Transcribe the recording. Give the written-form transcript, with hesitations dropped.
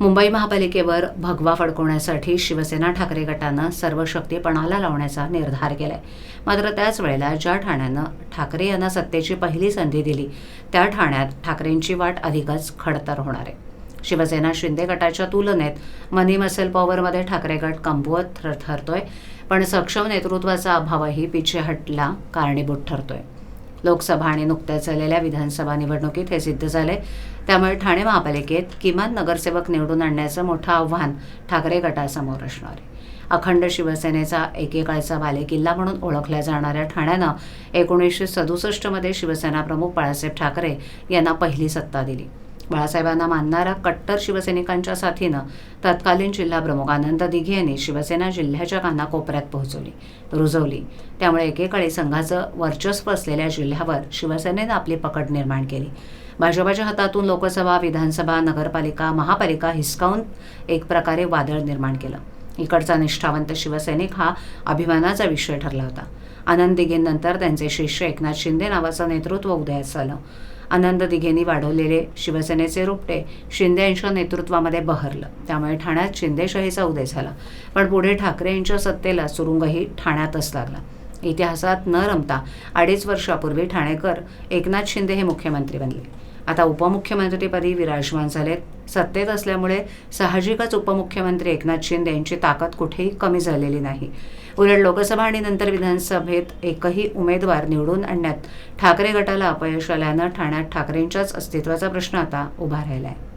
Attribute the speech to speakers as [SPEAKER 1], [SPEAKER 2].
[SPEAKER 1] मुंबई महापालिकेवर भगवा फडकवण्यासाठी शिवसेना ठाकरे गटानं सर्व शक्ती पणाला लावण्याचा निर्धार केलाय. मात्र त्याच वेळेला ज्या ठाण्यानं ठाकरे यांना सत्तेची पहिली संधी दिली त्या ठाण्यात ठाकरेंची वाट अधिकच खडतर होणार आहे. शिवसेना शिंदे गटाच्या तुलनेत मनी मसल पॉवरमध्ये ठाकरे गट कमकुवत ठरतोय, पण सक्षम नेतृत्वाचा अभावही पिछेहटला कारणीभूत ठरतोय. लोकसभा आणि नुकत्याच झालेल्या विधानसभा निवडणुकीत हे सिद्ध झाले. त्यामुळे ठाणे महापालिकेत किमान नगरसेवक निवडून आणण्याचं मोठं आव्हान ठाकरे गटासमोर असणार आहे. अखंड शिवसेनेचा एकेकाळचा बालेकिल्ला म्हणून ओळखल्या जाणाऱ्या ठाण्यानं 1967मध्ये शिवसेना प्रमुख बाळासाहेब ठाकरे यांना पहिली सत्ता दिली. बाळासाहेबांना मानणाऱ्या कट्टर शिवसैनिकांच्या साथीनं तत्कालीन जिल्हाप्रमुख आनंद दिघे यांनी शिवसेना जिल्ह्याच्या कानाकोपऱ्यात रुजवली. त्यामुळे एकेकाळी संघाचं वर्चस्व असलेल्या जिल्ह्यावर शिवसेनेनं आपली पकड निर्माण केली. भाजपाच्या हातातून लोकसभा, विधानसभा, नगरपालिका, महापालिका हिसकावून एक प्रकारे वादळ निर्माण केलं. इकडचा निष्ठावंत शिवसैनिक हा अभिमानाचा विषय ठरला होता. आनंद दिघेंनंतर त्यांचे शिष्य एकनाथ शिंदे नावाचं नेतृत्व उदयास आलं. आनंद दिघेंनी वाढवलेले शिवसेनेचे रोपटे शिंदे यांच्या नेतृत्वामध्ये बहरलं. त्यामुळे ठाण्यात शिंदेशाहीचा उदय झाला. पण पुढे ठाकरे यांच्या सत्तेला सुरुंगही ठाण्यातच लागला. इतिहासात न रमता 2.5 वर्षापूर्वी ठाणेकर एकनाथ शिंदे हे मुख्यमंत्री बनले. आता उपमुख्यमंत्रीपदी विराजमान झालेत. सत्तेत असल्यामुळे साहजिकच उपमुख्यमंत्री एकनाथ शिंदे यांची ताकद कुठेही कमी झालेली नाही. उलट लोकसभा आणि नंतर विधानसभेत एकही उमेदवार निवडून आणण्यात ठाकरे गटाला अपयश आल्यानं ठाण्यात ठाकरेंच्याच अस्तित्वाचा प्रश्न आता उभा राहिला आहे.